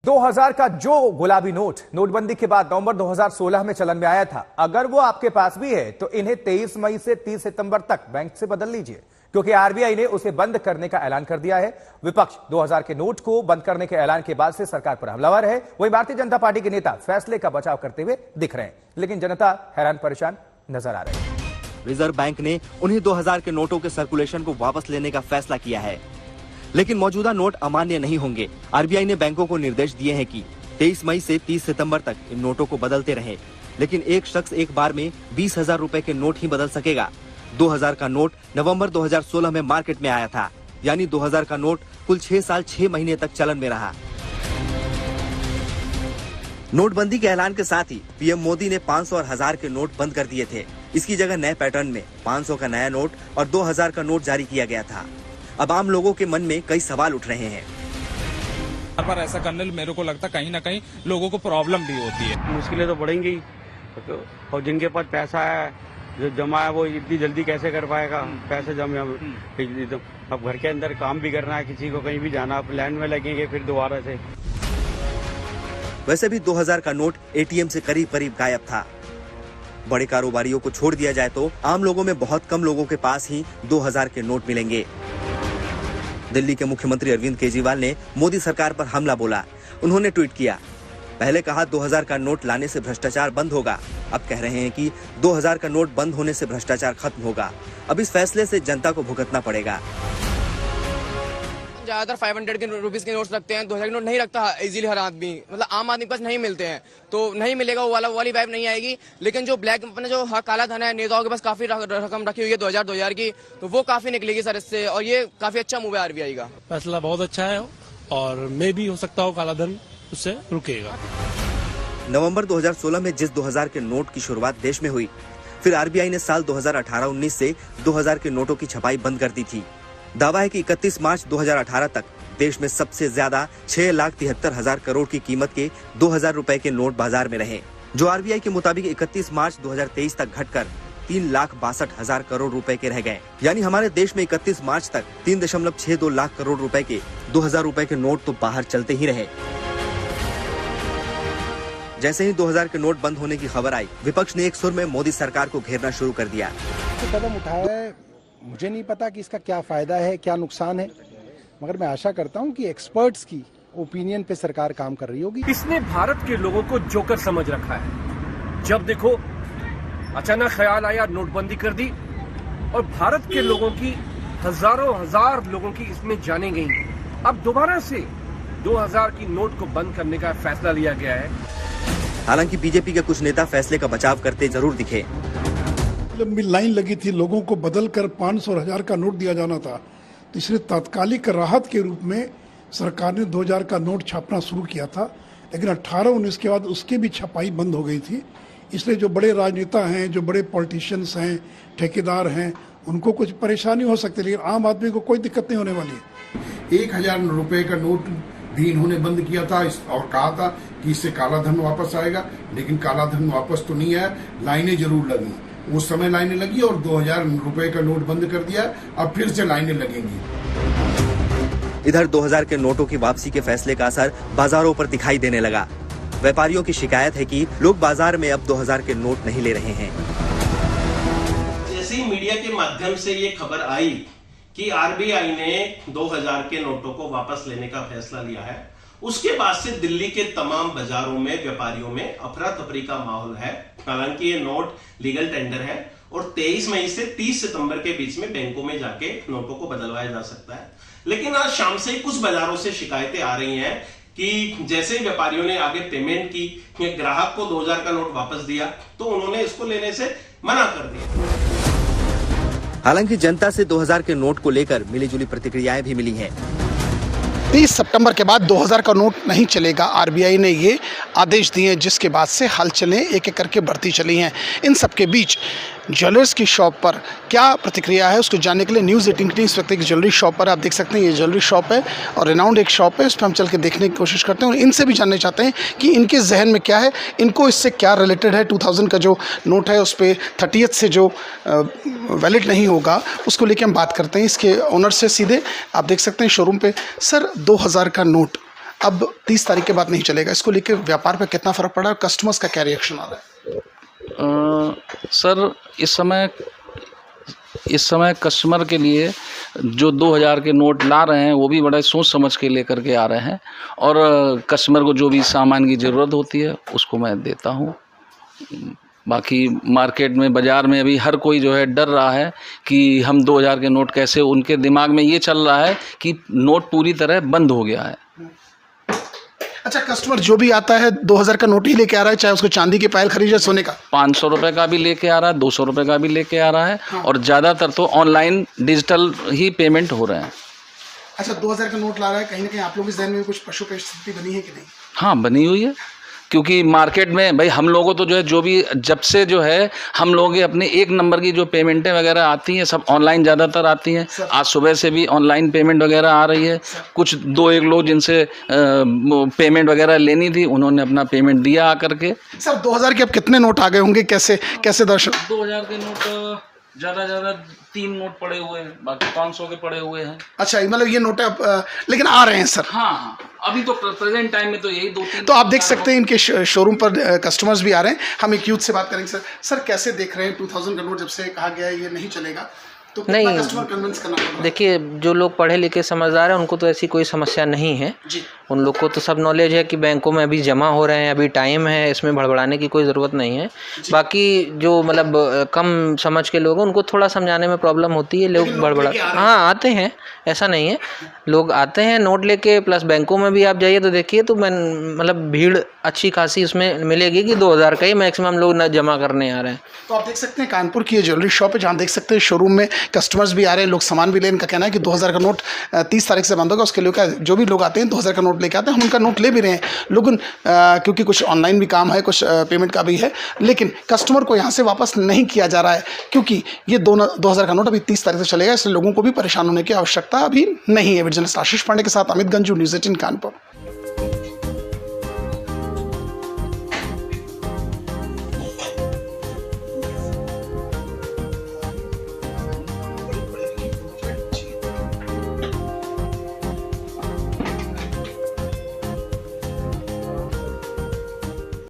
2000 का जो गुलाबी नोट नोटबंदी के बाद नवंबर 2016 में चलन में आया था, अगर वो आपके पास भी है तो इन्हें 23 मई से 30 सितंबर तक बैंक से बदल लीजिए, क्योंकि आरबीआई ने उसे बंद करने का ऐलान कर दिया है। विपक्ष 2000 के नोट को बंद करने के ऐलान के बाद से सरकार पर हमलावर है। वहीं भारतीय जनता पार्टी के नेता फैसले का बचाव करते हुए दिख रहे हैं, लेकिन जनता हैरान परेशान नजर आ रही है। रिजर्व बैंक ने उन्हीं 2000 के नोटों के सर्कुलेशन को वापस लेने का फैसला किया है, लेकिन मौजूदा नोट अमान्य नहीं होंगे। आरबीआई ने बैंकों को निर्देश दिए हैं कि 23 मई से 30 सितंबर तक इन नोटों को बदलते रहे, लेकिन एक शख्स एक बार में 20,000 रुपए के नोट ही बदल सकेगा। 2000 का नोट नवंबर 2016 में मार्केट में आया था, यानी 2000 का नोट कुल 6 साल 6 महीने तक चलन में रहा। नोटबंदी के ऐलान के साथ ही पीएम मोदी ने 500 और 1000 के नोट बंद कर दिए थे। इसकी जगह नए पैटर्न में 500 का नया नोट और 2000 का नोट जारी किया गया था। अब आम लोगों के मन में कई सवाल उठ रहे हैं। पर ऐसा करने मेरे को लगता कहीं ना कहीं लोगों को प्रॉब्लम भी होती है। मुश्किलें तो बढ़ेंगी, और जिनके पास पैसा है, जो जमा है, वो इतनी जल्दी कैसे कर पाएगा? पैसे जमा, अब घर के अंदर काम भी करना है, किसी को कहीं भी जाना, अब लाइन में लगेंगे फिर दोबारा से। वैसे भी 2000 का नोट एटीएम से करीब करीब गायब था। बड़े कारोबारियों को छोड़ दिया जाए तो आम लोगों में बहुत कम लोगों के पास ही 2000 के नोट मिलेंगे। दिल्ली के मुख्यमंत्री अरविंद केजरीवाल ने मोदी सरकार पर हमला बोला। उन्होंने ट्वीट किया, पहले कहा 2000 का नोट लाने से भ्रष्टाचार बंद होगा, अब कह रहे हैं कि 2000 का नोट बंद होने से भ्रष्टाचार खत्म होगा। अब इस फैसले से जनता को भुगतना पड़ेगा। ज्यादातर 500 के रुपीस के नोट्स रखते हैं, 2000 के नोट नहीं रखता इजीली हर आदमी, मतलब आम आदमी के पास नहीं मिलते हैं, तो नहीं मिलेगा, वो वाली वाइब नहीं आएगी। लेकिन जो ब्लैक अपने जो काला धन है, नेताओं के पास काफी रकम रखी हुई है 2000 की, तो वो काफी निकलेगी सर इससे, और ये काफी अच्छा मूव है आरबीआई का। फैसला बहुत अच्छा है और मे भी हो सकता हो काला धन उससे रुकेगा। नवंबर 2016 में जिस 2000 के नोट की शुरुआत देश में हुई, फिर आरबीआई ने साल 2018-19 से 2000 के नोटों की छपाई बंद कर दी थी। दावा है कि 31 मार्च 2018 तक देश में सबसे ज्यादा 6,73,000 करोड़ की कीमत के 2000 रुपए के नोट बाजार में रहे, जो आरबीआई के मुताबिक 31 मार्च 2023 तक घटकर 3,62,000 करोड़ रुपए के रह गए। यानी हमारे देश में 31 मार्च तक 3.62 लाख करोड़ रुपए के 2000 रुपए के नोट तो बाहर चलते ही रहे। जैसे ही 2000 के नोट बंद होने की खबर आई, विपक्ष ने एक सुर में मोदी सरकार को घेरना शुरू कर दिया। कदम उठाया है, मुझे नहीं पता कि इसका क्या फायदा है, क्या नुकसान है, मगर मैं आशा करता हूं कि एक्सपर्ट्स की ओपिनियन पे सरकार काम कर रही होगी। इसने भारत के लोगों को जोकर समझ रखा है। जब देखो अचानक ख्याल आया, नोटबंदी कर दी, और भारत के लोगों की हजार लोगों की इसमें जाने गई। अब दोबारा से 2000 की नोट को बंद करने का फैसला लिया गया है। हालांकि बीजेपी के कुछ नेता फैसले का बचाव करते जरूर दिखे। लंबी लाइन लगी थी, लोगों को बदल कर 500 और 1000 का नोट दिया जाना था, तो इसलिए तात्कालिक राहत के रूप में सरकार ने 2000 का नोट छापना शुरू किया था। लेकिन 18-19 के बाद उसकी भी छपाई बंद हो गई थी। इसलिए जो बड़े राजनेता हैं, जो बड़े पॉलिटिशियंस हैं, ठेकेदार हैं, उनको कुछ परेशानी हो सकती है, लेकिन आम आदमी को कोई दिक्कत नहीं होने वाली है। 1000 रुपए का नोट भी इन्होंने बंद किया था और कहा था कि इससे काला धन वापस आएगा, लेकिन काला धन वापस तो नहीं आया। लाइनें जरूर लगी, उस समय लाइनें लगी, और 2000 रुपए का नोट बंद कर दिया, अब फिर से लाइनें लगेंगी। इधर 2000 के नोटों की वापसी के फैसले का असर बाजारों पर दिखाई देने लगा। व्यापारियों की शिकायत है कि लोग बाजार में अब 2000 के नोट नहीं ले रहे हैं। जैसे ही मीडिया के माध्यम से ये खबर आई कि आरबीआई ने 2000 के नोटों को वापस लेने का फैसला लिया है, उसके बाद से दिल्ली के तमाम बाजारों में व्यापारियों में अफरा तफरी का माहौल है। हालांकि ये नोट लीगल टेंडर है और 23 मई से 30 सितंबर के बीच में बैंकों में जाके नोटों को बदलवाया जा सकता है। लेकिन आज शाम से कुछ बाजारों से शिकायतें आ रही हैं कि जैसे व्यापारियों ने आगे पेमेंट की, ग्राहक को 2000 का नोट वापस दिया, तो उन्होंने इसको लेने से मना कर दिया। हालांकि जनता से 2000 के नोट को लेकर मिलीजुली प्रतिक्रियाएं भी मिली हैं। 30 सितंबर के बाद 2000 का नोट नहीं चलेगा, आरबीआई ने ये आदेश दिए, जिसके बाद से हलचलें एक एक करके बढ़ती चली हैं। इन सब के बीच ज्वेलर्स की शॉप पर क्या प्रतिक्रिया है, उसको जानने के लिए न्यूज़ 18 की इस वक्त एक ज्वेलरी शॉप पर आप देख सकते हैं। ये ज्वेलरी शॉप है और रिनाउंड एक शॉप है, इस पर हम चल के देखने की कोशिश करते हैं और इनसे भी जानना चाहते हैं कि इनके जहन में क्या है, इनको इससे क्या रिलेटेड है। 2000 का जो नोट है उस पर 30th से जो वैलिड नहीं होगा, उसको लेके हम बात करते हैं इसके ओनर से सीधे। आप देख सकते हैं शोरूम पे। सर, 2000 का नोट अब 30 तारीख के बाद नहीं चलेगा, इसको लेकर व्यापार पर कितना फर्क पड़ा और कस्टमर्स का क्या रिएक्शन आ रहा है? सर इस समय कस्टमर के लिए जो 2000 के नोट ला रहे हैं वो भी बड़ा सोच समझ के लेकर के आ रहे हैं, और कस्टमर को जो भी सामान की ज़रूरत होती है उसको मैं देता हूँ। बाकी मार्केट में, बाज़ार में अभी हर कोई जो है डर रहा है कि हम 2000 के नोट कैसे, उनके दिमाग में ये चल रहा है कि नोट पूरी तरह बंद हो गया है। अच्छा, कस्टमर जो भी आता है 2000 का नोट ही लेके आ रहा है, चाहे उसको चांदी की पायल खरीदे, सोने का 500 रुपये का भी लेके आ रहा है, 200 रुपये का भी लेके आ रहा है। हाँ। और ज़्यादातर तो ऑनलाइन डिजिटल ही पेमेंट हो रहे हैं। अच्छा, 2000 का नोट ला रहा है, कहीं ना कहीं आप लोगों के जहन में कुछ पशु परिस्थिति बनी है कि नहीं? हाँ, बनी हुई है, क्योंकि मार्केट में भाई हम लोगों तो जो है, जो भी जब से जो है हम लोग अपने एक नंबर की जो पेमेंटें वगैरह आती हैं सब ऑनलाइन ज़्यादातर आती हैं। आज सुबह से भी ऑनलाइन पेमेंट वगैरह आ रही है। कुछ 2-1 लोग जिनसे पेमेंट वगैरह लेनी थी उन्होंने अपना पेमेंट दिया आकर के। सर 2000 के अब कितने नोट आ गए होंगे, कैसे दर्शक? 2000 के नोट ज़्यादा 3 नोट पड़े हुए हैं, बाकी 500 के पड़े हुए हैं। अच्छा, मतलब ये नोट अब लेकिन आ रहे हैं सर? हाँ, अभी तो प्रेजेंट टाइम में तो यही 2-3। तो आप देख सकते हैं इनके शोरूम पर कस्टमर्स भी आ रहे हैं। हम एक यूथ से बात करेंगे। सर कैसे देख रहे हैं 2000 का नोट जब से कहा गया है ये नहीं चलेगा, तो कितना कस्टमर कन्विंस करना पड़ रहा है? देखिए, जो लोग पढ़े लिखे समझदार हैं उनको तो ऐसी कोई समस्या नहीं है जी। उन लोग को तो सब नॉलेज है कि बैंकों में अभी जमा हो रहे हैं, अभी टाइम है, इसमें भड़बड़ाने की कोई ज़रूरत नहीं है। बाकी जो मतलब कम समझ के लोग हैं उनको थोड़ा समझाने में प्रॉब्लम होती है, लोग भड़बड़ा। हाँ, आते हैं, ऐसा नहीं है, लोग आते हैं नोट लेके। प्लस बैंकों में भी आप जाइए तो देखिए तो मतलब भीड़ अच्छी खासी उसमें मिलेगी कि 2000 का ही मैक्सिमम लोग न जमा करने आ रहे हैं। तो आप देख सकते हैं कानपुर की ये ज्वेलरी शॉप है, जहाँ देख सकते हैं शोरूम में कस्टमर्स भी आ रहे हैं, लोग सामान भी ले। इनका कहना है कि 2000 का नोट 30 तारीख से बंद होगा, उसके लिए जो भी लोग आते हैं 2000 का नोट लेके आते हैं, हम उनका नोट ले भी रहे हैं लोग, क्योंकि कुछ ऑनलाइन भी काम है, कुछ पेमेंट का भी है, लेकिन कस्टमर को यहाँ से वापस नहीं किया जा रहा है, क्योंकि ये 2000 का नोट अभी 30 तारीख से चलेगा, इसलिए लोगों को भी परेशान होने की आवश्यकता अभी नहीं है। जर्नलिस्ट आशीष पांडे के साथ अमित गंजू, न्यूज़ 18 कानपुर।